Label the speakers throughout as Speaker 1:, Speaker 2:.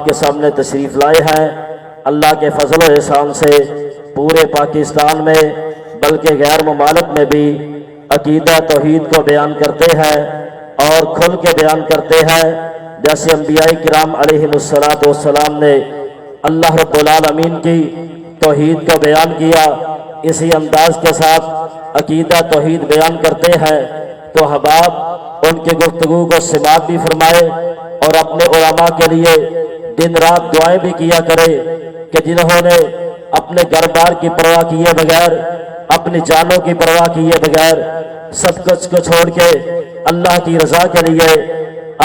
Speaker 1: کے سامنے تشریف لائے ہیں۔ اللہ کے فضل و احسان سے پورے پاکستان میں بلکہ غیر ممالک میں بھی عقیدہ توحید کو بیان کرتے ہیں اور کھل کے بیان کرتے ہیں، جیسے انبیاء کرام علیہم السلام نے اللہ رب العالمین کی توحید کو بیان کیا، اسی انداز کے ساتھ عقیدہ توحید بیان کرتے ہیں۔ تو احباب ان کی گفتگو کو سماعت بھی فرمائے اور اپنے علماء کے لیے دن رات دعائیں بھی کیا کرے کہ جنہوں نے اپنے گھر بار کی پرواہ کیے بغیر، اپنی جانوں کی پرواہ کیے بغیر سب کچھ کو چھوڑ کے اللہ کی رضا کے لیے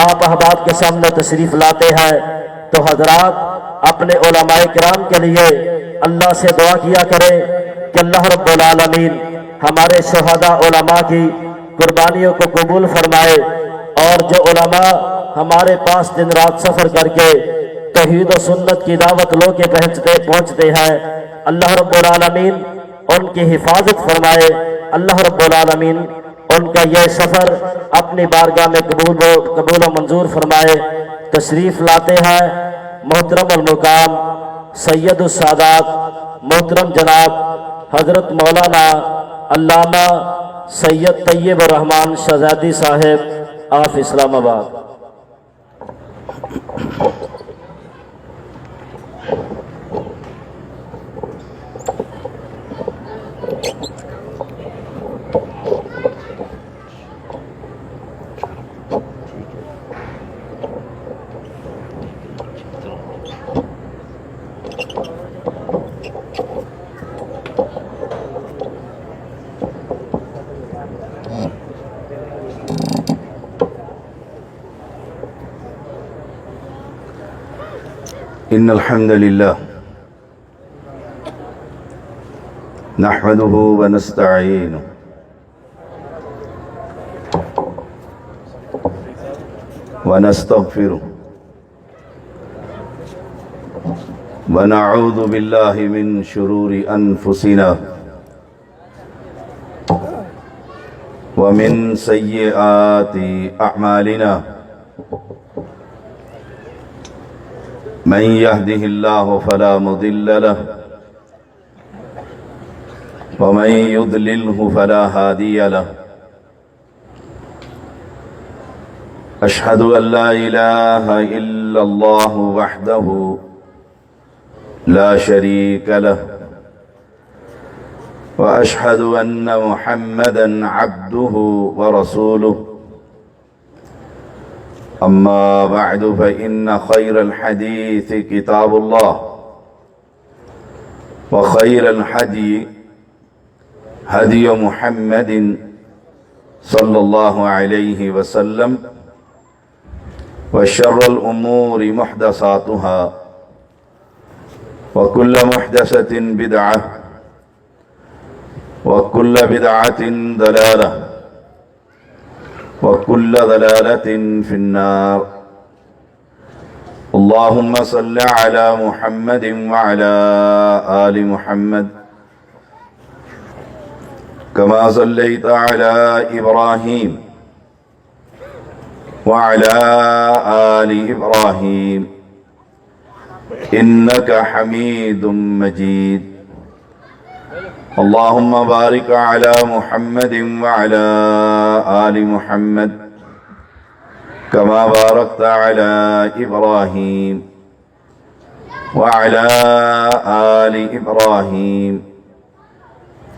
Speaker 1: آپ احباب کے سامنے تشریف لاتے ہیں، تو حضرات اپنے علماء کرام کے لیے اللہ سے دعا کیا کریں کہ اللہ رب العالمین ہمارے شہداء علماء کی قربانیوں کو قبول فرمائے، اور جو علماء ہمارے پاس دن رات سفر کر کے توحید و سنت کی دعوت لو کے پہنچتے ہیں، اللہ رب العالمین ان کی حفاظت فرمائے، اللہ رب العالمین ان کا یہ سفر اپنی بارگاہ میں قبول و منظور فرمائے۔ تشریف لاتے ہیں محترم المقام سید السادات محترم جناب حضرت مولانا علامہ سید طیب الرحمن شہزادی صاحب آف اسلام آباد۔
Speaker 2: إن الحمد لله نحمده ونستعينه ونستغفره ونعوذ بالله من شرور أنفسنا ومن سيئات أعمالنا من يهده الله فلا مضل له ومن يضلله فلا هادي له أشهد أن لا إله إلا الله وحده لا شريك له وأشهد أن محمدا عبده ورسوله أما بعد فإن خير الحديث كتاب الله وخير الهدي هدي محمد صلى الله عليه وسلم وشر الأمور محدثاتها وكل محدثة بدعة وكل بدعة ضلالة وكل ضلالة في النار اللهم صل على محمد وعلى آل محمد كما صليت على إبراهيم وعلى آل إبراهيم إنك حميد مجيد اللهم بارك على محمد وعلى آل محمد كما باركت على إبراهيم وعلى آل إبراهيم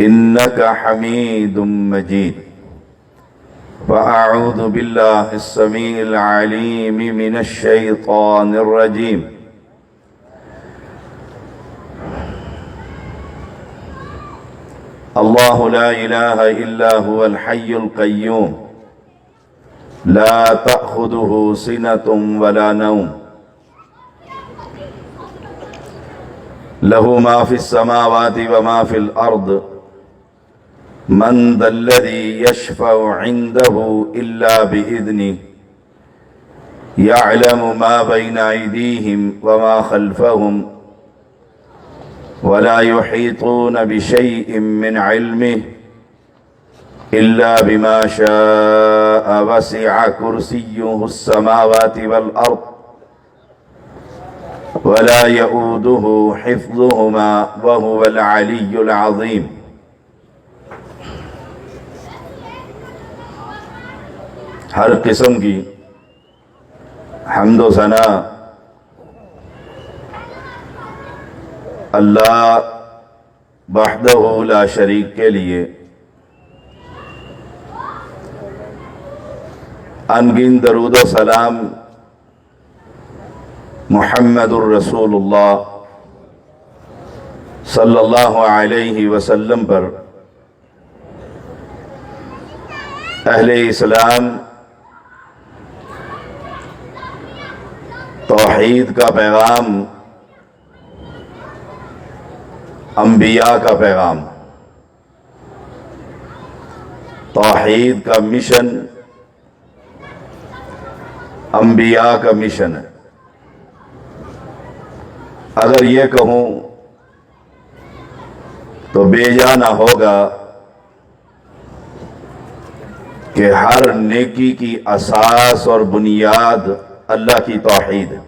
Speaker 2: إنك حميد مجيد فأعوذ بالله السميع العليم من الشيطان الرجيم الله لا إله إلا هو الحي القيوم لا تأخذه سنة ولا نوم له ما في السماوات وما في الأرض من ذا الذي يشفع عنده إلا بإذنه يعلم ما بين أيديهم وما خلفهم ولا يحيطون بشيء من علمه إلا بما شاء وسع كرسيه السماوات والأرض ولا يؤوده حفظهما وهو العلي العظيم. ہر قسم کی حمد و ثنا اللہ وحدہ لا شریک کے لیے، انگن درود و سلام محمد الرسول اللہ صلی اللہ علیہ وسلم پر، اہل اسلام توحید کا پیغام، انبیاء کا پیغام، توحید کا مشن انبیاء کا مشن ہے. اگر یہ کہوں تو بے جا نہ ہوگا کہ ہر نیکی کی اساس اور بنیاد اللہ کی توحید ہے.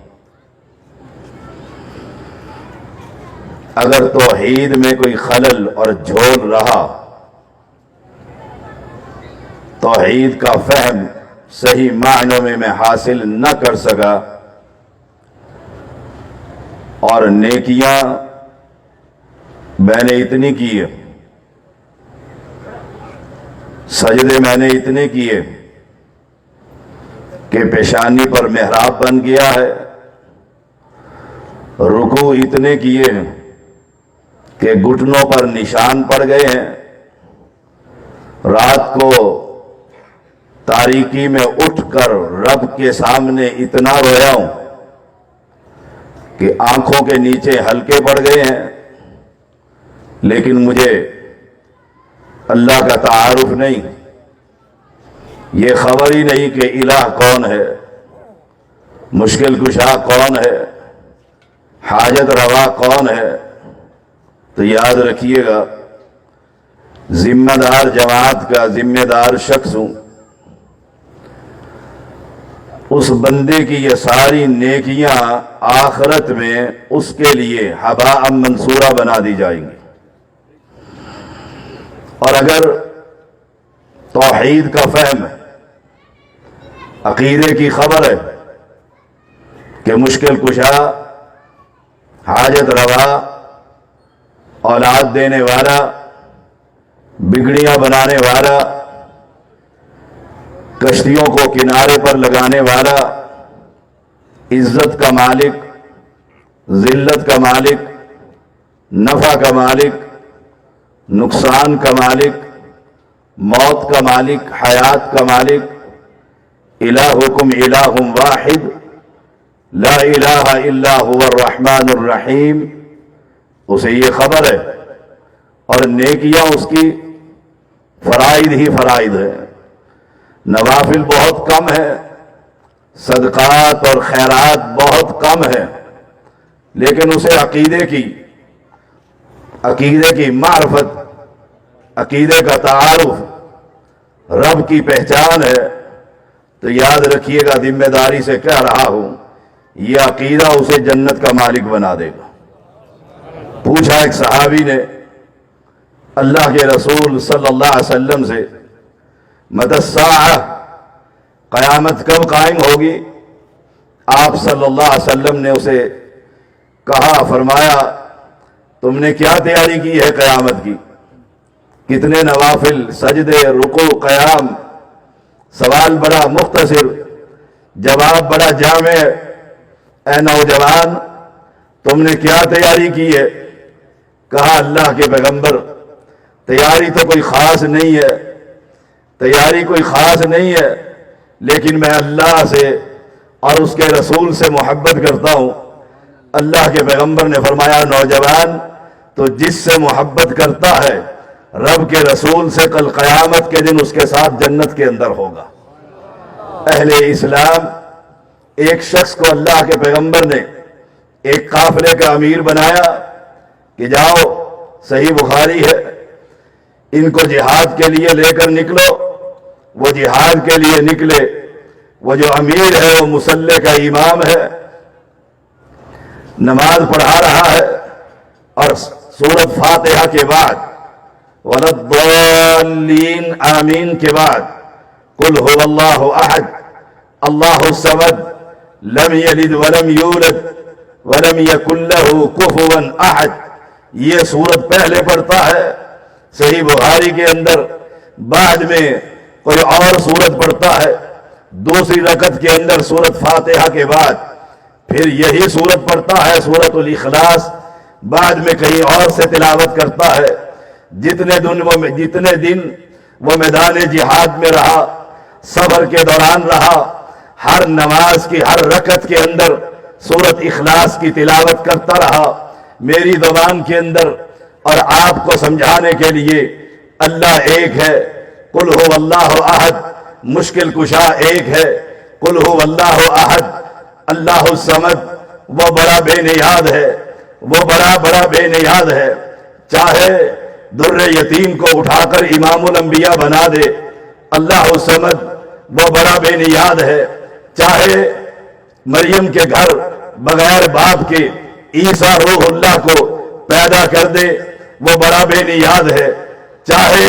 Speaker 2: اگر توحید میں کوئی خلل اور جھول رہا، توحید کا فہم صحیح معنوں میں حاصل نہ کر سکا، اور نیکیاں میں نے اتنی کی ہے، سجدے میں نے اتنے کیے کہ پیشانی پر محراب بن گیا ہے، رکوع اتنے کیے ہیں کہ گھٹنوں پر نشان پڑ گئے ہیں، رات کو تاریکی میں اٹھ کر رب کے سامنے اتنا رویا ہوں کہ آنکھوں کے نیچے ہلکے پڑ گئے ہیں، لیکن مجھے اللہ کا تعارف نہیں، یہ خبر ہی نہیں کہ الہ کون ہے، مشکل کشا کون ہے، حاجت روا کون ہے. تو یاد رکھیے گا، ذمہ دار جماعت کا ذمہ دار شخص ہوں. اس بندے کی یہ ساری نیکیاں آخرت میں اس کے لیے ہباء منصورہ بنا دی جائیں گی. اور اگر توحید کا فہم ہے، عقیدے کی خبر ہے کہ مشکل کشا، حاجت روا، اولاد دینے والا، بگڑیاں بنانے والا، کشتیوں کو کنارے پر لگانے والا، عزت کا مالک، ذلت کا مالک، نفع کا مالک، نقصان کا مالک، موت کا مالک، حیات کا مالک، الہکم الہ واحد لا الہ الا هو الرحمن الرحیم، اسے یہ خبر ہے. اور نیکیاں اس کی فرائض ہی فرائض ہے، نوافل بہت کم ہے، صدقات اور خیرات بہت کم ہے، لیکن اسے عقیدے کی معرفت، عقیدے کا تعارف، رب کی پہچان ہے. تو یاد رکھیے گا، ذمہ داری سے کہہ رہا ہوں، یہ عقیدہ اسے جنت کا مالک بنا دے گا. پوچھا ایک صحابی نے اللہ کے رسول صلی اللہ علیہ وسلم سے، متی الساعہ، قیامت کب قائم ہوگی؟ آپ صلی اللہ علیہ وسلم نے اسے کہا، فرمایا تم نے کیا تیاری کی ہے قیامت کی؟ کتنے نوافل، سجدے، رکوع، قیام؟ سوال بڑا مختصر، جواب بڑا جامع. اے نوجوان، تم نے کیا تیاری کی ہے؟ کہا اللہ کے پیغمبر، تیاری تو کوئی خاص نہیں ہے، تیاری کوئی خاص نہیں ہے، لیکن میں اللہ سے اور اس کے رسول سے محبت کرتا ہوں. اللہ کے پیغمبر نے فرمایا، نوجوان، تو جس سے محبت کرتا ہے رب کے رسول سے، کل قیامت کے دن اس کے ساتھ جنت کے اندر ہوگا. اہل اسلام، ایک شخص کو اللہ کے پیغمبر نے ایک قافلے کا امیر بنایا کہ جاؤ، صحیح بخاری ہے، ان کو جہاد کے لیے لے کر نکلو. وہ جہاد کے لیے نکلے. وہ جو امیر ہے وہ مسلح کا امام ہے. نماز پڑھا رہا ہے اور سورت فاتحہ کے بعد وَلَضَّالِّينَ آمین کے بعد قُلْ هُوَ اللَّهُ أَحَدٌ اللَّهُ الصَّمَدُ لَمْ يَلِدْ وَلَمْ يُولَدْ وَلَمْ يَكُنْ لَهُ كُفُوًا أَحَدٌ، یہ سورت پہلے پڑھتا ہے صحیح بخاری کے اندر، بعد میں کوئی اور سورت پڑھتا ہے دوسری رکعت کے اندر سورت فاتحہ کے بعد، پھر یہی سورت پڑھتا ہے سورت الاخلاص، بعد میں کہیں اور سے تلاوت کرتا ہے۔ جتنے دن وہ میدان جہاد میں رہا، صبر کے دوران رہا، ہر نماز کی ہر رکعت کے اندر سورت اخلاص کی تلاوت کرتا رہا۔ میری زبان کے اندر اور آپ کو سمجھانے کے لیے اللہ ایک ہے، قل هو اللہ احد، مشکل کشا ایک ہے، قل هو اللہ احد اللہ الصمد، وہ بڑا بے نیاز ہے، وہ بڑا بے نیاز ہے۔ چاہے در یتیم کو اٹھا کر امام الانبیاء بنا دے، اللہ الصمد وہ بڑا بے نیاز ہے۔ چاہے مریم کے گھر بغیر باپ کے عیسیٰ روح اللہ کو پیدا کر دے، وہ بڑا بے نیاز ہے۔ چاہے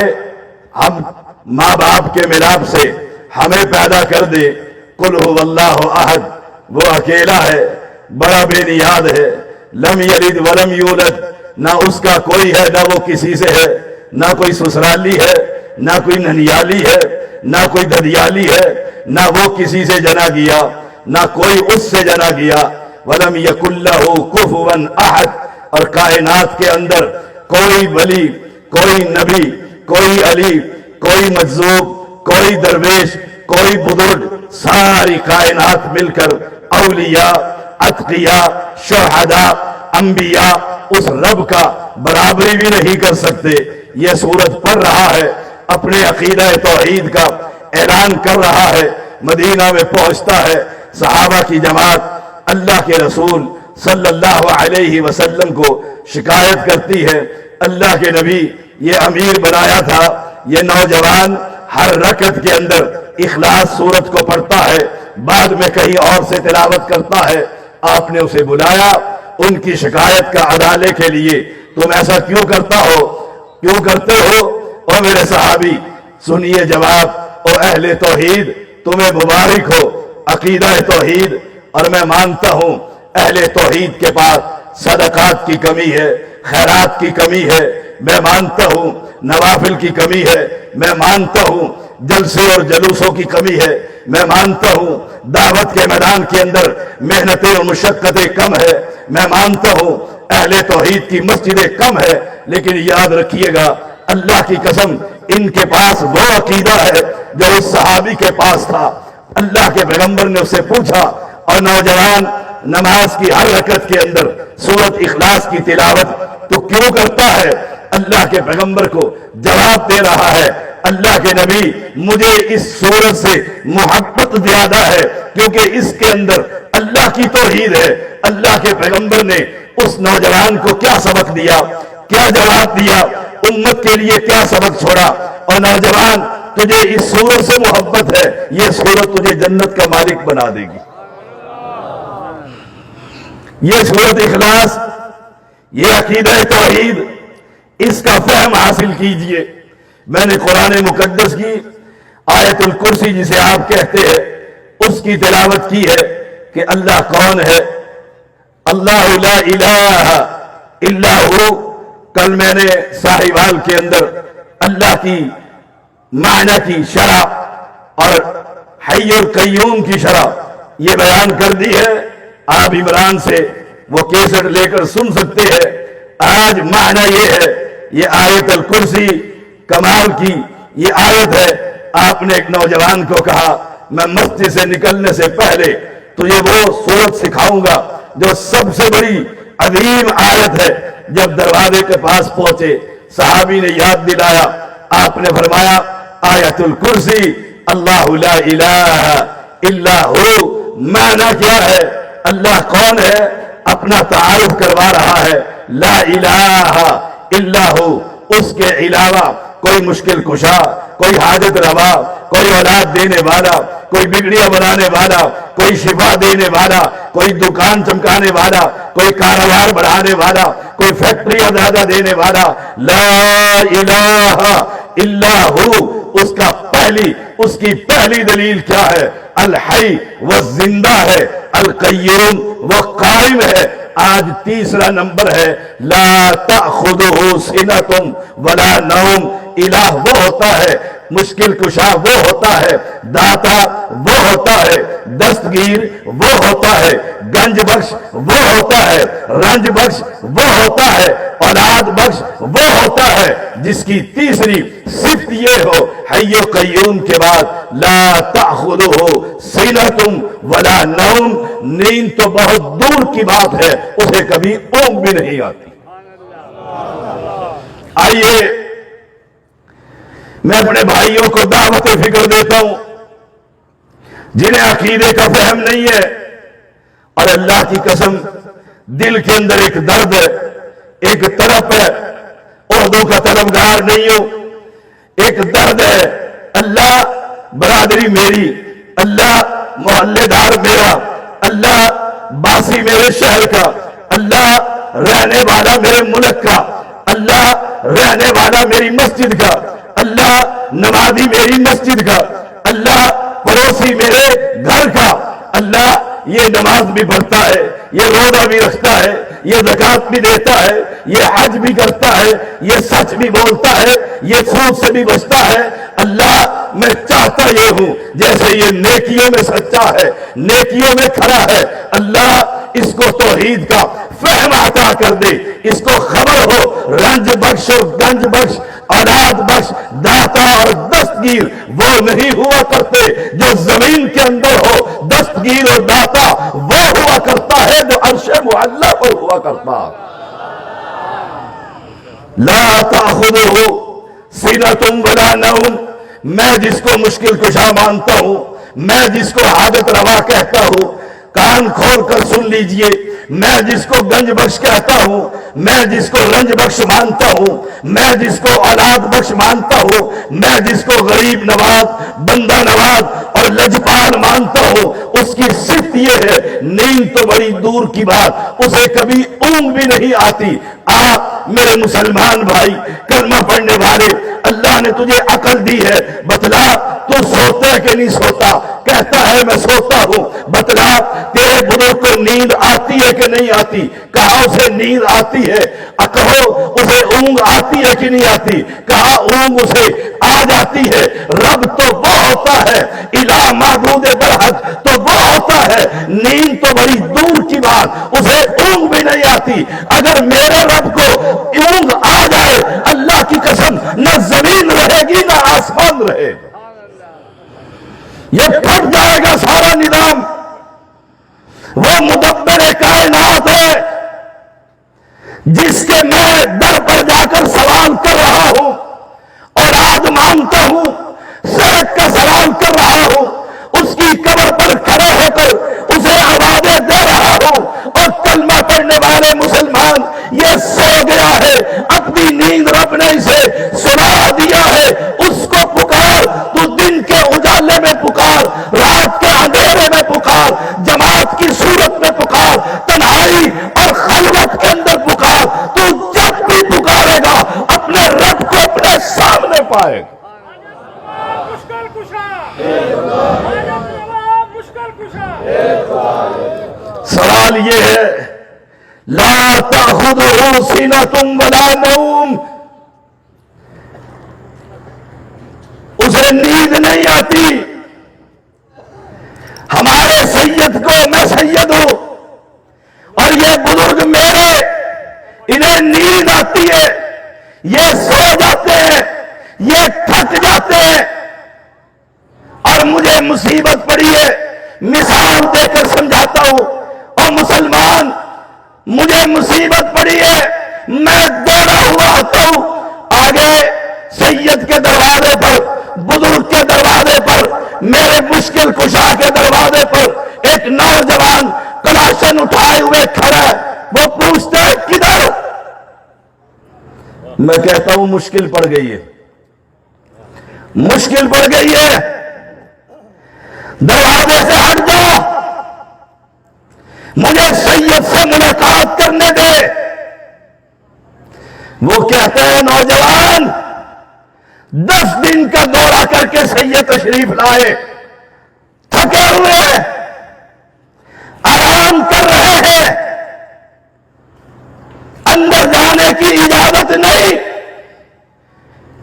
Speaker 2: ہم ماں باپ کے ملاپ سے ہمیں پیدا کر دے، قل هو اللہ احد، وہ اکیلا ہے، بڑا بے نیاز ہے۔ لم یلد ولم یولد، نہ اس کا کوئی ہے نہ وہ کسی سے ہے، نہ کوئی سسرالی ہے نہ کوئی ننیالی ہے نہ کوئی ددیالی ہے، نہ وہ کسی سے جنا گیا نہ کوئی اس سے جنا گیا۔ ولم یکن لہ کفوا احد، اور کائنات کے اندر کوئی ولی، کوئی نبی، کوئی علی، کوئی مجذوب، کوئی درویش، کوئی بزرگ، ساری کائنات مل کر اولیاء، اتقیاء، شہداء، انبیاء اس رب کا برابری بھی نہیں کر سکتے۔ یہ سورت پڑھ رہا ہے، اپنے عقیدہ توحید کا اعلان کر رہا ہے، مدینہ میں پہنچتا ہے، صحابہ کی جماعت اللہ کے رسول صلی اللہ علیہ وسلم کو شکایت کرتی ہے، اللہ کے نبی یہ امیر بنایا تھا، یہ نوجوان ہر رکعت کے اندر اخلاص سورت کو پڑھتا ہے، بعد میں کہیں اور سے تلاوت کرتا ہے، آپ نے اسے بلایا ان کی شکایت کا ازالے کے لیے، تم ایسا کیوں کرتے ہو؟ او میرے صحابی سنیے جواب، او اہل توحید تمہیں مبارک ہو، عقیدہ توحید، اور میں مانتا ہوں اہل توحید کے پاس صدقات کی کمی ہے، خیرات کی کمی ہے، میں مانتا ہوں نوافل کی کمی ہے، میں مانتا ہوں جلسے اور جلوسوں کی کمی ہے، میں مانتا ہوں دعوت کے میدان کے اندر محنتیں اور مشقتیں کم ہے، میں مانتا ہوں اہل توحید کی مسجدیں کم ہے، لیکن یاد رکھیے گا اللہ کی قسم ان کے پاس وہ عقیدہ ہے جو اس صحابی کے پاس تھا۔ اللہ کے پیغمبر نے اسے پوچھا، اور نوجوان نماز کی ہر رکعت کے اندر سورت اخلاص کی تلاوت تو کیوں کرتا ہے؟ اللہ کے پیغمبر کو جواب دے رہا ہے، اللہ کے نبی مجھے اس سورت سے محبت زیادہ ہے کیونکہ اس کے اندر اللہ کی توحید ہے۔ اللہ کے پیغمبر نے اس نوجوان کو کیا سبق دیا، کیا جواب دیا، امت کے لیے کیا سبق چھوڑا؟ اور نوجوان تجھے اس سورت سے محبت ہے، یہ سورت تجھے جنت کا مالک بنا دے گی۔ یہ سورت اخلاص، یہ عقیدہ توحید، اس کا فہم حاصل کیجئے۔ میں نے قرآن مقدس کی آیت الکرسی جسے آپ کہتے ہیں اس کی تلاوت کی ہے کہ اللہ کون ہے، اللہ لا الہ الا ہو۔ کل میں نے ساہیوال کے اندر اللہ کی معنی کی شرح اور حی القیوم کی شرح یہ بیان کر دی ہے، آپ عمران سے وہ کیسٹ لے کر سن سکتے ہیں۔ آج معنی یہ ہے، یہ آیت الکرسی کمال کی یہ آیت ہے۔ آپ نے ایک نوجوان کو کہا میں مسجد سے نکلنے سے پہلے تجھے وہ سورت سکھاؤں گا جو سب سے بڑی عظیم آیت ہے۔ جب دروازے کے پاس پہنچے صحابی نے یاد دلایا، آپ نے فرمایا آیت الکرسی اللہ لا الہ الا ہو۔ معنی کیا ہے؟ اللہ کون ہے؟ اپنا تعارف کروا رہا ہے، لا الہ الا ہو، اس کے علاوہ کوئی مشکل کشا، کوئی حاجت روا، کوئی اولاد دینے والا، کوئی بگڑیاں بنانے والا، کوئی شفا دینے والا، کوئی دکان چمکانے والا، کوئی کاروبار بڑھانے والا، کوئی فیکٹریاں زیادہ دینے والا، لا الہ الا ہو، اس کی پہلی دلیل کیا ہے؟ الحی، وہ زندہ ہے، القیوم، وہ قائم ہے۔ آج تیسرا نمبر ہے لا تأخذہ سنۃ ولا نوم۔ الہ وہ ہوتا ہے، مشکل کشا وہ ہوتا ہے، داتا وہ ہوتا ہے، دستگیر وہ ہوتا ہے، گنج بخش وہ ہوتا ہے، رنج بخش وہ ہوتا ہے، اولاد بخش وہ ہوتا ہے، جس کی تیسری صفت یہ ہو حی و قیوم کے بعد لا تأخذہ سنۃ ولا نوم۔ نیند تو بہت دور کی بات ہے، اسے کبھی اونگ بھی نہیں آتی۔ آئیے میں اپنے بھائیوں کو دعوت فکر دیتا ہوں جنہیں عقیدے کا فہم نہیں ہے، اور اللہ کی قسم دل کے اندر ایک درد ہے، ایک طرف ہے، عہدوں کا طلبگار نہیں ہوں، ایک درد ہے، اللہ برادری میری، اللہ محلے دار میرا، اللہ باسی میرے شہر کا، اللہ رہنے والا میرے ملک کا، اللہ رہنے والا میری مسجد کا، اللہ نمازی میری مسجد کا، اللہ پڑوسی میرے گھر کا، اللہ یہ نماز بھی پڑھتا ہے، یہ روزہ بھی رکھتا ہے، یہ زکات بھی دیتا ہے، یہ حج بھی کرتا ہے، یہ سچ بھی بولتا ہے، یہ سود سے بھی بچتا ہے۔ اللہ میں چاہتا یہ ہوں جیسے یہ نیکیوں میں سچا ہے، نیکیوں میں کھڑا ہے، اللہ اس کو توحید کا فہم عطا کر دے، اس کو خبر ہو رنج بخش اور گنج بخش، اولاد بخش، داتا اور دستگیر وہ نہیں ہوا کرتے جو زمین کے اندر ہو، دستگیر اور داتا وہ ہوا کرتا ہے جو عرش معلی پر ہوا کرتا۔ لا تأخذہ سنۃ ولا نوم، میں جس کو مشکل کشا مانتا ہوں، میں جس کو حاجت روا کہتا ہوں، کان کھول کر سن لیجئے، میں جس کو گنج بخش کہتا ہوں، میں جس کو رنج بخش مانتا ہوں، میں جس کو اولاد بخش مانتا ہوں، میں جس کو غریب نواز، بندہ نواز اور لجپال مانتا ہوں، اس کی صفت یہ ہے نیند تو بڑی دور کی بات، اسے کبھی اونگ بھی نہیں آتی۔ آپ میرے مسلمان بھائی، کلمہ پڑھنے والے، اللہ نے تجھے عقل دی ہے، بتلا تو سوتا ہے کہ نہیں سوتا؟ کہتا ہے میں سوتا ہوں، بتلا تیرے بزرگ کو نیند آتی ہے کہ نہیں آتی؟ کہا اسے نیند آتی ہے، کہو اسے اونگ آتی ہے کہ نہیں آتی؟ کہا اونگ اسے آ جاتی ہے۔ رب تو وہ ہوتا ہے، الہ معبود برحق تو وہ ہوتا ہے، نیند تو بڑی دور کی بات، اسے اونگ بھی نہیں آتی۔ اگر میرے رب کو اونگ آ جائے، اللہ کی قسم نہ زمین رہے گی نہ آسمان رہے گا، یہ پھٹ جائے گا سارا نظام۔ وہ مدبر کائنات ہے جس کے میں در پر جا کر سوال کر رہا ہوں، اولاد مانگتا ہوں، صحت کا سوال کر رہا ہوں، اس کی قبر پر کھڑے ہو کر اسے آوازیں دے رہا ہوں، اور کلمہ پڑھنے والے مسلمان یہ سو گیا ہے، اپنی نیند رب نے اسے سنا دیا ہے، اس کو پکار، تو دن کے اجالے میں پکار، رات کے اندھیرے میں پکار، جماعت کی صورت میں پکار، تنہائی اور خلوت کے اندر پکار، تو جب بھی پکارے گا اپنے رب کو اپنے سامنے پائے گا۔
Speaker 3: مشکل کشا، مشکل کشا۔
Speaker 2: سوال یہ ہے لا تأخذہ سنۃ ولا نوم، اسے نیند نہیں آتی۔ ہمارے سید کو، میں سید ہوں اور یہ بزرگ میرے، انہیں نیند آتی ہے، یہ سو جاتے ہیں، یہ تھک جاتے ہیں، اور مجھے مصیبت پڑی ہے، مثال دے کر سمجھاتا ہوں، اور مسلمان مجھے مصیبت پڑی ہے، میں دوڑا ہوا آتا ہوں، آگے سید کے دروازے پر، بزرگ کے دروازے پر، میرے مشکل کشا کے دروازے پر ایک نوجوان کلاشن اٹھائے ہوئے کھڑا ہے، وہ پوچھتا ہے کدھر؟ میں کہتا ہوں مشکل پڑ گئی ہے، مشکل پڑ گئی ہے، دروازے سے ہٹ جاؤ، مجھے سید سے ملاقات کرنے دے۔ وہ کہتے ہیں نوجوان 10 دن کا دورہ کر کے سید تشریف لائے، تھکے ہوئے ہیں، آرام کر رہے ہیں، اندر جانے کی اجازت نہیں۔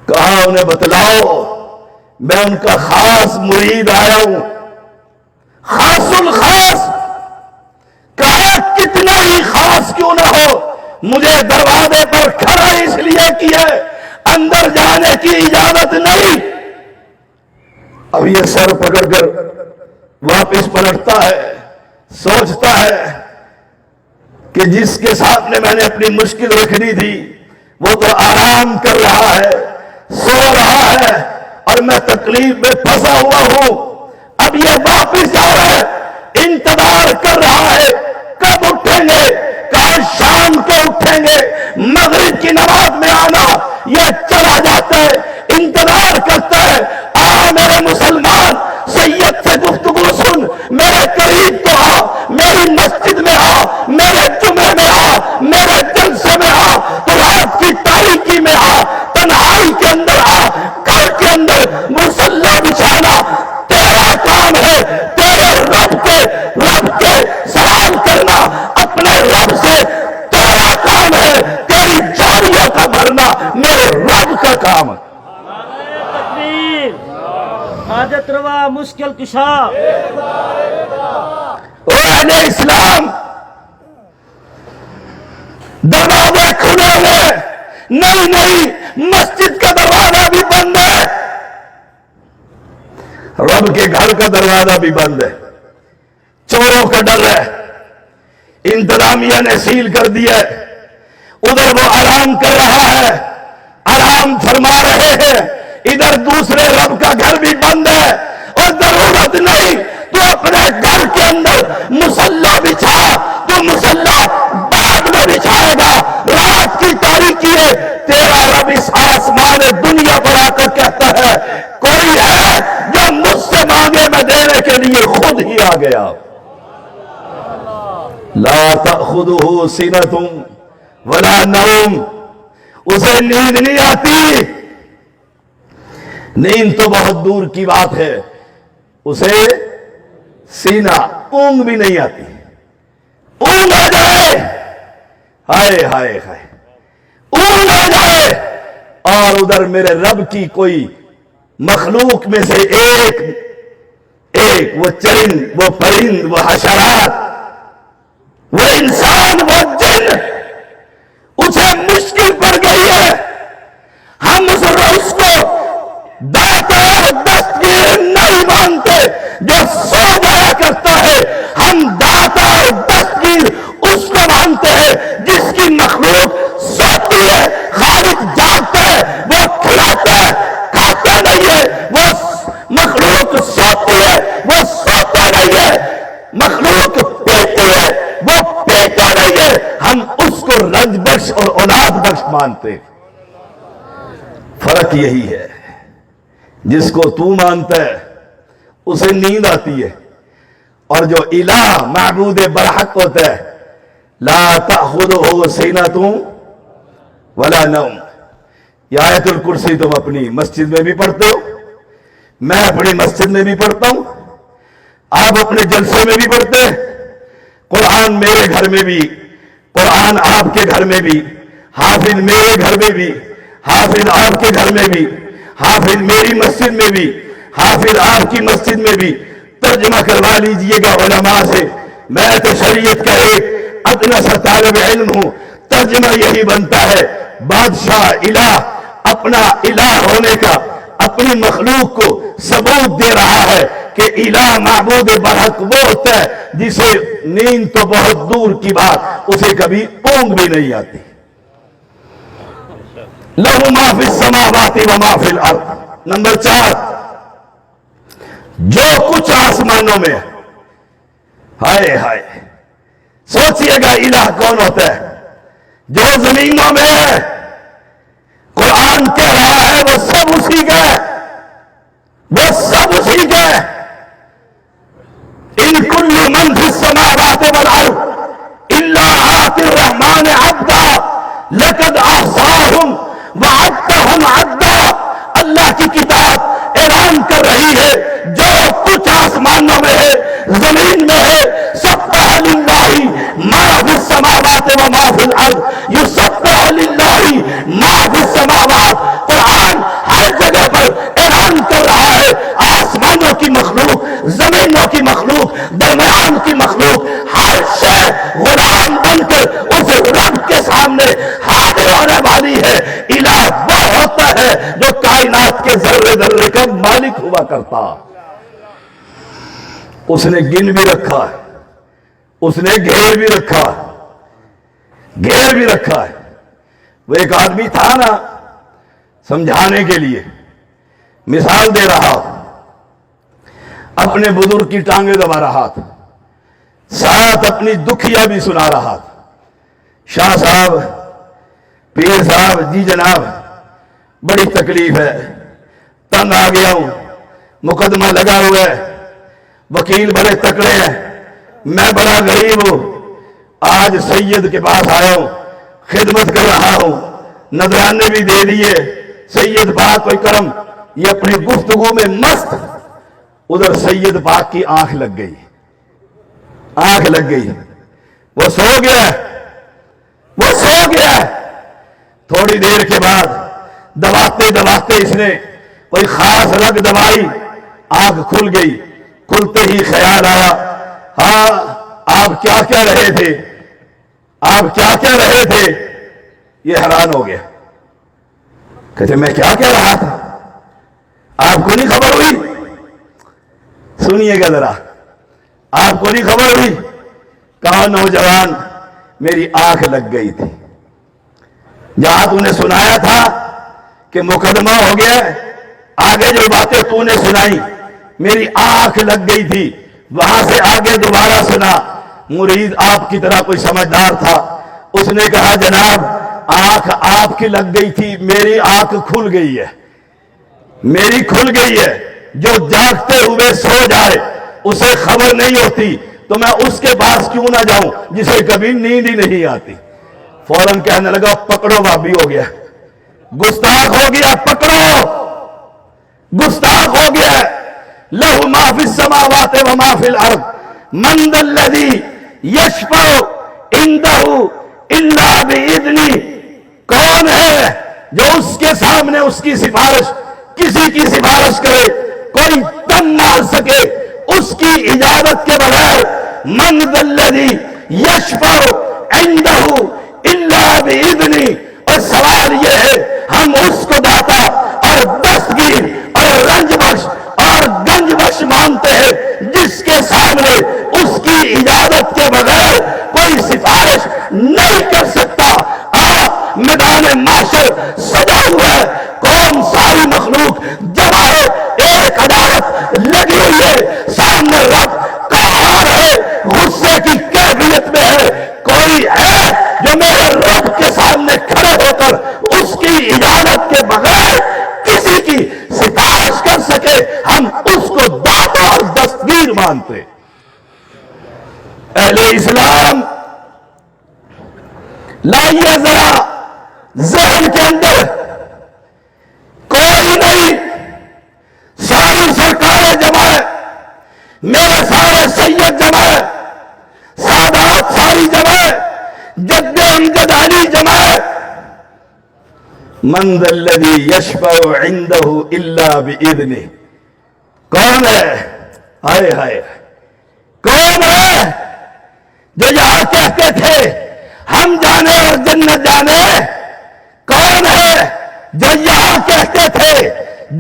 Speaker 2: کہا انہیں بتلاؤ، میں ان کا خاص مرید آیا ہوں، خاص الخاص۔ کہا کتنا ہی خاص کیوں نہ ہو، مجھے دروازے پر کھڑا اس لیے کیا ہے، اندر جانے کی اجازت نہیں۔ اب یہ سر پکڑ کر واپس پلٹتا ہے، سوچتا ہے کہ جس کے سامنے میں نے اپنی مشکل رکھنی تھی وہ تو آرام کر رہا ہے، سو رہا ہے، اور میں تکلیف میں پھنسا ہوا ہوں۔ اب یہ واپس جا رہا ہے، انتظار کر رہا ہے کب اٹھیں گے، کہاں شام کو اٹھیں گے، مغرب کی نماز میں آنا۔ یہ چلا جاتا ہے، انتظار کرتا ہے، آ میرے مسلمان، سید سے گفتگو سن، میرے قریب تو آ، میری مسجد میں آ، میرے جمعے میں آ، میرے جلسے میں آ، تو رات کی تاریکی میں آ، تنہائی کے اندر آ، گھر کے اندر مصلی بچھانا تیرا کام ہے، تیرے رب کے سلام کرنا اپنے رب سے تیرا کام ہے، تیری جاریوں کا بھرنا میرے رب کا کام ہے۔
Speaker 1: تکبیر، حاجت روا، مشکل کشا۔
Speaker 2: اہل اسلام، دروازے کھلے ہوئے، نہیں مسجد کا دروازہ بھی بند ہے، رب کے گھر کا دروازہ بھی بند ہے، چوروں کا ڈر ہے، انتظامیہ نے سیل کر دیا ہے، ادھر وہ آرام کر رہا ہے، آرام فرما رہے ہیں، ادھر دوسرے رب کا گھر بھی بند ہے، اور ضرورت نہیں تو اپنے گھر کے اندر مصلی بچھا، تو مصلی بعد میں بچھائے گا، رات کی تاریکی ہے، تیرا رب اس آسمان دنیا پر آ کر کہتا ہے کوئی ہے جو مجھ سے مانگے میں دینے کے لیے خود ہی آ گیا۔ لا تأخذہ سنۃ ولا نوم، اسے نیند نہیں آتی، نیند تو بہت دور کی بات ہے، اسے سینہ اونگ بھی نہیں آتی، اونگ آ جائے، ہائے ہائے ہائے، اونگ آ جائے، اور ادھر میرے رب کی کوئی مخلوق میں سے ایک وہ چرند، وہ پرند، وہ حشرات، وہ انسان، وہ جن، اسے مشکل پڑ گئی ہے، ہم اس کو داتا اور دستگیر نہیں مانتے جو سو جایا کرتا ہے، ہم داتا اور دستگیر اس کو مانتے ہیں جس کی مخلوق سوتی ہے، خالق جاگتا ہے، وہ کھلاتا ہے، کھاتا نہیں ہے، وہ مخلوق سوتی ہے، وہ سوتا نہیں ہے، مخلوق پیتی ہے، وہ پیتا نہیں ہے، ہم اس کو رنج بخش اور اولاد بخش مانتے ہیں۔ فرق یہی ہے، جس کو تو مانتا ہے اسے نیند آتی ہے، اور جو الہ معبود برحق ہوتا ہے لا تأخذہ سنۃ ولا نوم۔ یہ آیت الکرسی تم اپنی مسجد میں بھی پڑھتے ہو، میں اپنی مسجد میں بھی پڑھتا ہوں، آپ اپنے جلسے میں بھی پڑھتے ہیں، قرآن میرے گھر میں بھی، قرآن آپ کے گھر میں بھی، حافظ میرے گھر میں بھی، حافظ آپ کے گھر میں بھی، حافظ میری مسجد میں بھی، حافظ آپ کی مسجد میں بھی۔ ترجمہ کروا لیجئے گا علماء سے، میں تو شریعت کا ایک ادنا سا طالب علم ہوں، ترجمہ یہی بنتا ہے، بادشاہ الہ اپنا الہ ہونے کا اپنی مخلوق کو ثبوت دے رہا ہے کہ الہ معبود برحق وہ ہوتا ہے جسے نیند تو بہت دور کی بات، اسے کبھی اونگ بھی نہیں آتی۔ لَهُ مَا فِي السَّمَاوَاتِ وَمَا فِي الْأَرْضِ۔ نمبر 4، جو کچھ آسمانوں میں ہے، ہائے ہائے، سوچئے گا الہ کون ہوتا ہے؟ جو زمینوں میں ہے، قرآن کہہ رہا ہے وہ سب اسی کا ہے، وہ سب اسی کے ان کل من فی السماوات والارض الا آتی الرحمن عبدا لقد احصاهم وعدهم عدا. اللہ کی کتاب اعلان کر رہی ہے جو کچھ آسمانوں میں ہے زمین میں ہے سبح للہ ما فی السماوات و ما فی الارض یسبح للہ ما فی السماوات. قرآن ہر جگہ پر اعلان کر رہا ہے آسمانوں کی مخلوق زمینوں کی مخلوق درمیان کی مخلوق ہر شے غلام بن کر اس رب کے سامنے حاضر ہونے والی ہے. الہ وہ ہوتا ہے جو کائنات کے ذرے ذرے کا مالک ہوا کرتا. اس نے گن بھی رکھا ہے, اس نے گھیر بھی رکھا ہے, گھیر بھی رکھا ہے. وہ ایک آدمی تھا نا, سمجھانے کے لیے مثال دے رہا, اپنے بزرگ کی ٹانگیں دبا رہا تھا, ساتھ اپنی دکھیا بھی سنا رہا تھا. شاہ صاحب, پیر صاحب, جی جناب بڑی تکلیف ہے, تنگ آ گیا ہوں, مقدمہ لگا ہوا ہے, وکیل بڑے تکڑے ہیں, میں بڑا غریب ہوں, آج سید کے پاس آیا ہوں, خدمت کر رہا ہوں, نذرانے بھی دے دیے, سید پاک کوئی کرم. یہ اپنی گفتگو میں مست, ادھر سید پاک کی آنکھ لگ گئی, آنکھ لگ گئی, وہ سو گیا, وہ سو گیا. تھوڑی دیر کے بعد دباتے دباتے اس نے کوئی خاص رگ دبائی, آنکھ کھل گئی. کھلتے ہی خیال آیا, ہاں آپ کیا کہہ رہے تھے, آپ کیا کہہ رہے تھے. یہ حیران ہو گیا, کہتے میں کیا کہہ رہا تھا, آپ کو نہیں خبر ہوئی. سنیے گا ذرا, آپ کو نہیں خبر ہوئی. کہا نوجوان میری آنکھ لگ گئی تھی, جہاں تو نے سنایا تھا کہ مقدمہ ہو گیا, آگے جو باتیں تو نے سنائی میری آنکھ لگ گئی تھی, وہاں سے آگے دوبارہ سنا. مرید آپ کی طرح کوئی سمجھدار تھا, اس نے کہا جناب آنکھ آپ کی لگ گئی تھی, میری آنکھ کھل گئی ہے, میری کھل گئی ہے. جو جاگتے ہوئے سو جائے اسے خبر نہیں ہوتی, تو میں اس کے پاس کیوں نہ جاؤں جسے کبھی نیند ہی نہیں آتی. فوراً کہنے لگا پکڑو بابی, ہو گیا, گستاخ ہو گیا, پکڑو, گستاخ ہو گیا. لہو ما فی السماوات و ما فی الارض من ذا الذی یشفع عندہ الا باذنہ. کون ہے جو اس کے سامنے اس کی سفارش, کسی کی سفارش کرے, کوئی دم مار سکے اس کی اجازت کے بغیر. من ذا الذی یشفع عندہ الا باذنہ. اور سوال یہ ہے ہم اس کو داتا اور دستگیر اور رنج بخش اور گنج بخش مانتے ہیں جس کے سامنے اس کی اجازت کے بغیر کوئی سفارش نہیں کر سکتا. آپ میدان معاشر سجا ہوا ہے, قوم ساری مخلوق جمع ہے, ایک عدالت لگی ہوئی ہے, سامنے رب قہار ہے, غصے کی کیفیت میں ہے. کوئی ہے جو میرے رب کے سامنے کھڑے ہو کر اس کی اجازت کے بغیر کسی کی سفارش کر سکے؟ ہم اس کو داتا اور دستگیر مانتے. اہل اسلام لائیے ذرا ذہن کے اندر, کوئی نہیں, ساری سرکاریں جمع ہے, میرے سارے سید جمع ہے, سادات ساری جمع ہے, جد امجد علی جمع ہے. من ذا الذی یشفع عندہ الا باذنہ. کون ہے, ہائے ہائے, کون ہے جو یہاں کہتے تھے ہم جانے اور جنت جانے؟ کون ہے جو یہاں کہتے تھے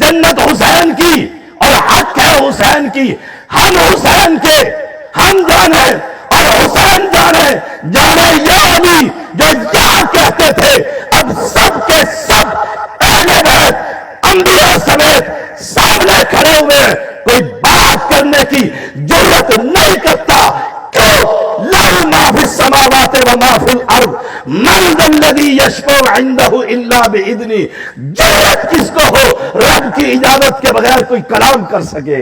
Speaker 2: جنت حسین کی اور حق ہے حسین کی, ہم حسین کے, ہم جانے اور حسین جانے؟ جانے یہ علی جو یہاں کہتے تھے اب سب کے سب اہل بیت انبیاء سمیت سامنے کھڑے ہوئے, کوئی بات کرنے کی جرات نہیں کرتا. کیوں؟ لہو ما فی السماوات و ما فی الارض. من ذا الذی یشفع عنده الا باذنہ، جرأت کس کو ہو رب کی اجازت کے بغیر کوئی کلام کر سکے؟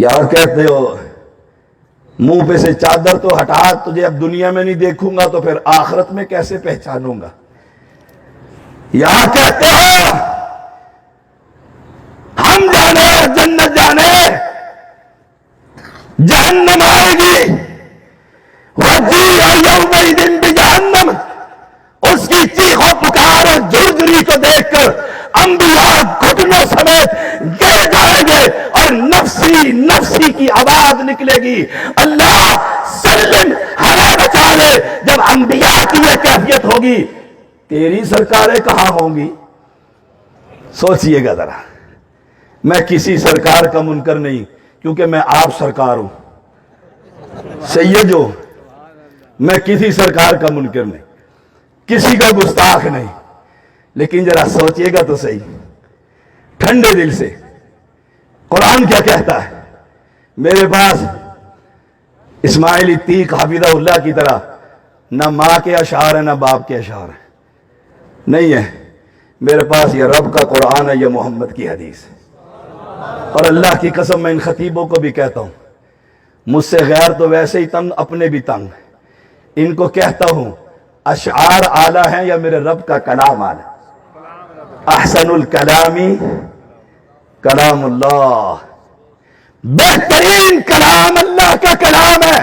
Speaker 2: یا کہتے ہو منہ پہ سے چادر تو ہٹا، تجھے اب دنیا میں نہیں دیکھوں گا تو پھر آخرت میں کیسے پہچانوں گا؟ یا کہتے ہو ہم جانے جنت جانے، جہنم آئے گی، وَجِيءَ يَوْمَئِذٍ بِجَهَنَّمَ، اس کی چیخ و پکار اور جھرجھری کو دیکھ کر انبیاء گھٹنوں سمیت گر جائیں گے اور نفسی نفسی کی آواز نکلے گی۔ اللہ سلم ہمیں بچا لے۔ جب انبیاء کی یہ کیفیت ہوگی، تیری سرکاریں کہاں ہوں گی؟ سوچئے گا ذرا۔ میں کسی سرکار کا منکر نہیں، کیونکہ میں آپ سرکار ہوں، سید ہو، میں کسی سرکار کا منکر نہیں، کسی کا گستاخ نہیں، لیکن ذرا سوچئے گا تو صحیح ٹھنڈے دل سے، قرآن کیا کہتا ہے؟ میرے پاس اسماعیلی تیق حفظہ اللہ کی طرح نہ ماں کے اشعار ہیں نہ باپ کے اشعار ہیں، نہیں ہے، میرے پاس یہ رب کا قرآن ہے، یہ محمد کی حدیث ہے۔ اور اللہ کی قسم میں ان خطیبوں کو بھی کہتا ہوں، مجھ سے غیر تو ویسے ہی تنگ، اپنے بھی تنگ، ان کو کہتا ہوں اشعار اعلیٰ ہیں یا میرے رب کا کلام اعلیٰ؟ احسن الکلامی کلام اللہ، بہترین کلام اللہ کا کلام ہے،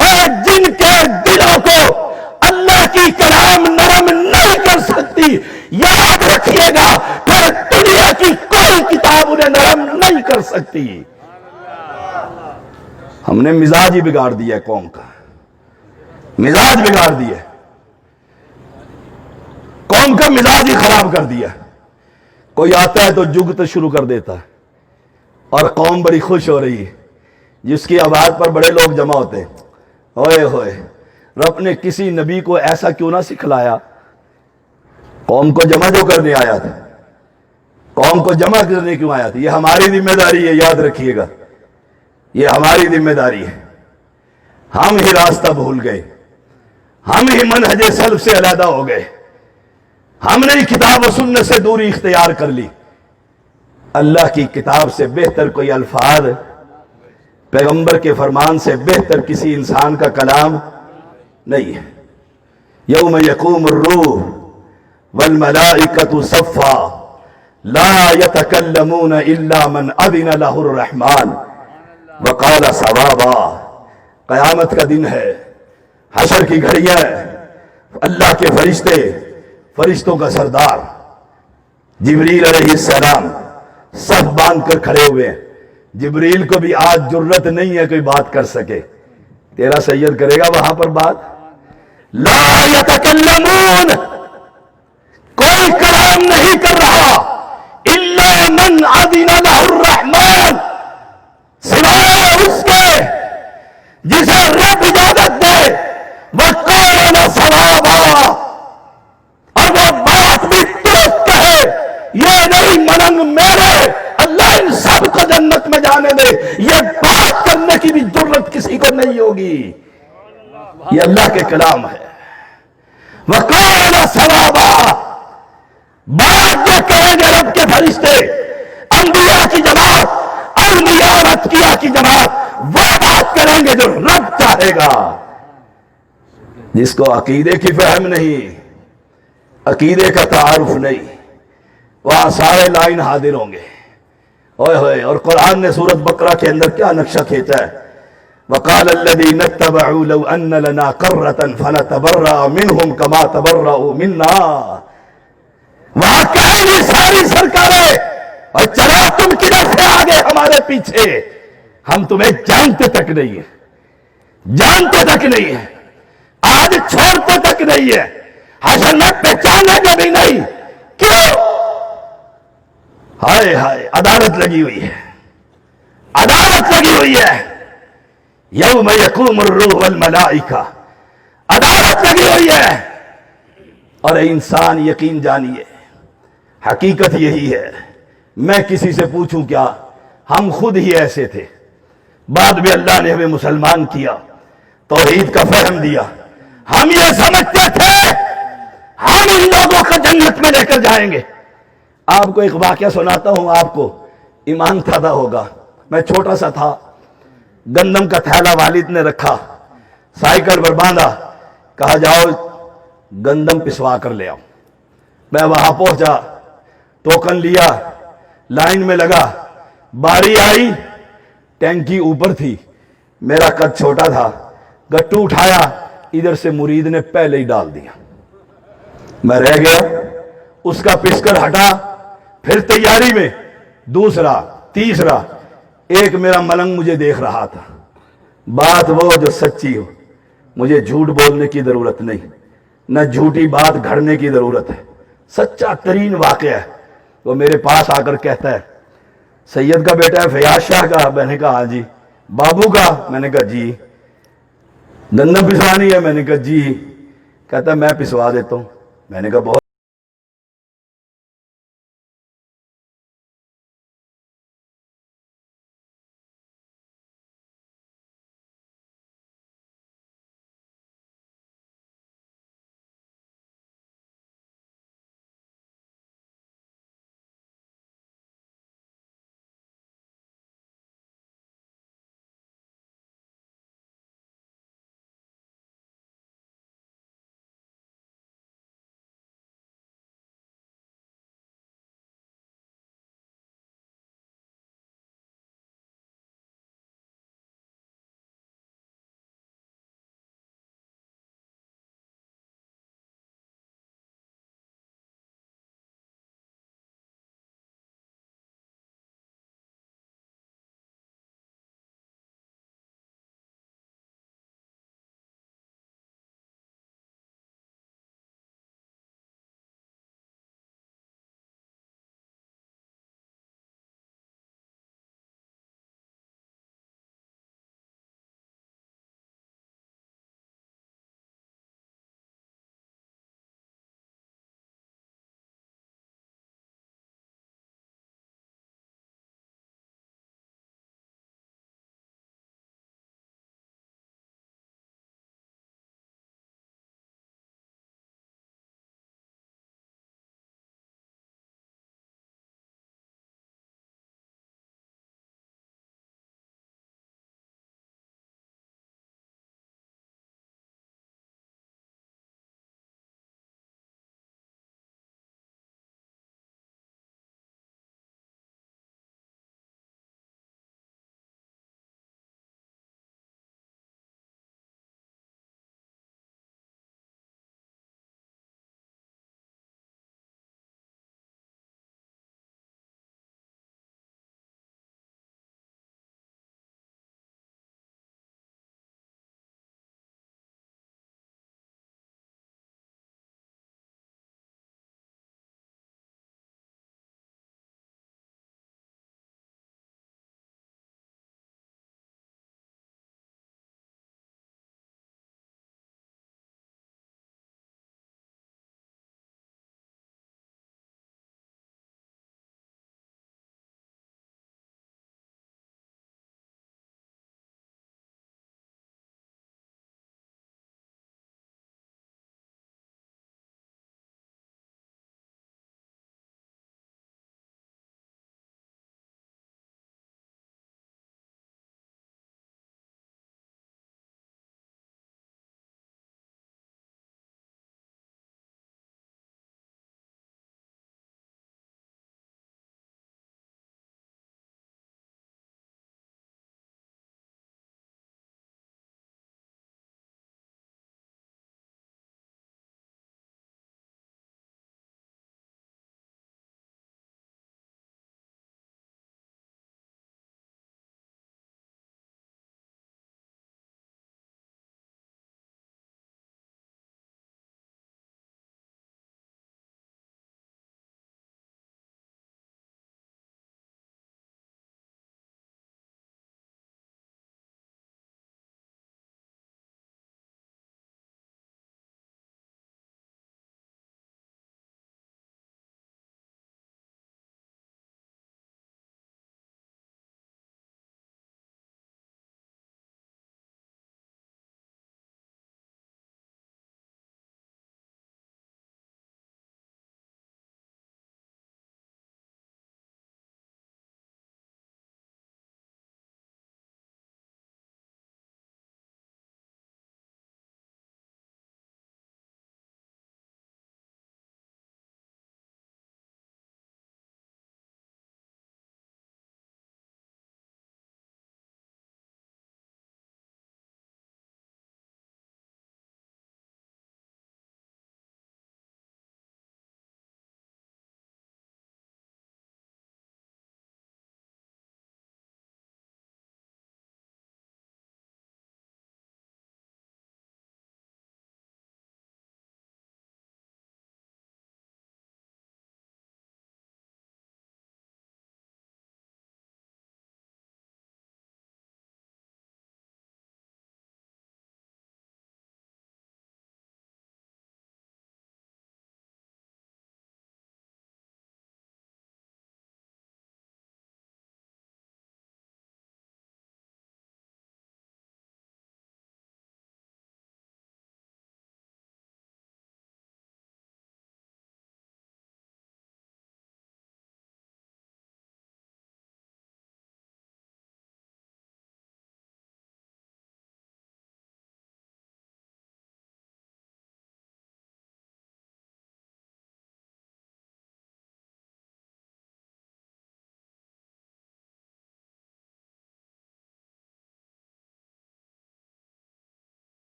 Speaker 2: اور جن کے دلوں کو اللہ کی کلام نرم نہیں کر سکتی، یاد رکھیے گا پھر دنیا کی کوئی کتاب انہیں نرم نہیں کر سکتی۔ ہم نے مزاج ہی بگاڑ دیا ہے، قوم کا مزاج بگاڑ دیا ہے، قوم کا مزاج ہی خراب کر دیا۔ کوئی آتا ہے تو جگت شروع کر دیتا ہے، اور قوم بڑی خوش ہو رہی ہے، جس کی آواز پر بڑے لوگ جمع ہوتے ہیں، ہوئے ہوئے رب نے کسی نبی کو ایسا کیوں نہ سکھلایا؟ قوم کو جمع جو کرنے آیا تھا، قوم کو جمع کرنے کیوں آیا تھا؟ یہ ہماری ذمہ داری ہے، یاد رکھیے گا، یہ ہماری ذمہ داری ہے۔ ہم ہی راستہ بھول گئے، ہم ہی منہج سلف سے علیحدہ ہو گئے، ہم نے کتاب و سنت سے دوری اختیار کر لی۔ اللہ کی کتاب سے بہتر کوئی الفاظ، پیغمبر کے فرمان سے بہتر کسی انسان کا کلام نہیں ہے۔ یوم یقوم الروح والملائکۃ صفا لا یتکلمون الا من اذن له الرحمن وقال صوابا۔ قیامت کا دن ہے، حشر کی گھڑیاں، اللہ کے فرشتے، فرشتوں کا سردار جبریل علیہ السلام سب باندھ کر کھڑے ہوئے ہیں۔ جبریل کو بھی آج جرت نہیں ہے کوئی بات کر سکے، تیرا سید کرے گا وہاں پر بات؟ لا یتکلمون، کوئی کلام نہیں کر رہا، الا من اذن له الرحمن، سوائے اس کے جسے رب اجازت دے، وقال صوابا، اور وہ بات بھی درست کہے، یہ نہیں مننگ میرے، اللہ ان سب کو جنت میں جانے دے، یہ بات کرنے کی بھی جرت کسی کو نہیں ہوگی۔ یہ اللہ کے کلام ہے۔ وقال صوابا، بات جو کہیں گے رب کے فرشتے، انبیاء کی جماعت، اولیاء اور اتقیاء کی جماعت، وہ بات کریں گے جو رب چاہے گا۔ جس کو عقیدے کی فہم نہیں، عقیدے کا تعارف نہیں، وہاں سارے لائن حاضر ہوں گے، اوئے ہوئے۔ اور قرآن نے سورۃ بقرہ کے اندر کیا نقشہ کھینچا ہے؟ وقال الذين اتبعوا لو ان لنا كرة فنتبرأ منهم كما تبرأوا منا۔ وہاں کہیں گی ساری سرکاریں، اور چلا تم کدھر سے آگے ہمارے پیچھے، ہم تمہیں جانتے تک نہیں ہیں، جانتے تک نہیں ہیں، آج چھوڑتے تک نہیں ہے، حشر میں پہچانے گے بھی نہیں۔ کیوں؟ ہائے ہائے، عدالت لگی ہوئی ہے، عدالت لگی ہوئی ہے۔ یوم یقوم الروح والملائکہ، عدالت لگی ہوئی ہے۔ اور اے انسان یقین جانیے، حقیقت یہی ہے، میں کسی سے پوچھوں کیا، ہم خود ہی ایسے تھے، بعد میں اللہ نے ہمیں مسلمان کیا، توحید کا فہم دیا، ہم یہ سمجھتے تھے ہم ان لوگوں کو جنت میں لے کر جائیں گے. آپ کو ایک واقعہ سناتا ہوں, آپ کو ایمان پیدا ہوگا. میں چھوٹا سا تھا, گندم کا تھیلا والد نے رکھا, سائیکل پر باندھا, کہا جاؤ گندم پسوا کر لے آؤ. میں وہاں پہنچا, ٹوکن لیا, لائن میں لگا, باری آئی, ٹینکی اوپر تھی, میرا قد چھوٹا تھا, گٹو اٹھایا, ادھر سے مرید نے پہلے ہی ڈال دیا, میں رہ گیا. اس کا پس کر ہٹا, پھر تیاری میں دوسرا تیسرا. ایک میرا ملنگ مجھے دیکھ رہا تھا. بات وہ جو سچی ہو, مجھے جھوٹ بولنے کی ضرورت نہیں, نہ جھوٹی بات گھڑنے کی ضرورت ہے. سچا ترین واقعہ ہے. وہ میرے پاس آ کر کہتا ہے سید کا بیٹا ہے فیاض شاہ کا؟ میں نے کہا ہاں جی. بابو کا؟ میں نے کہا جی. گندم پسوانی ہے؟ میں نے کہا جی. کہتا ہے میں پسوا دیتا ہوں. میں نے کہا بہت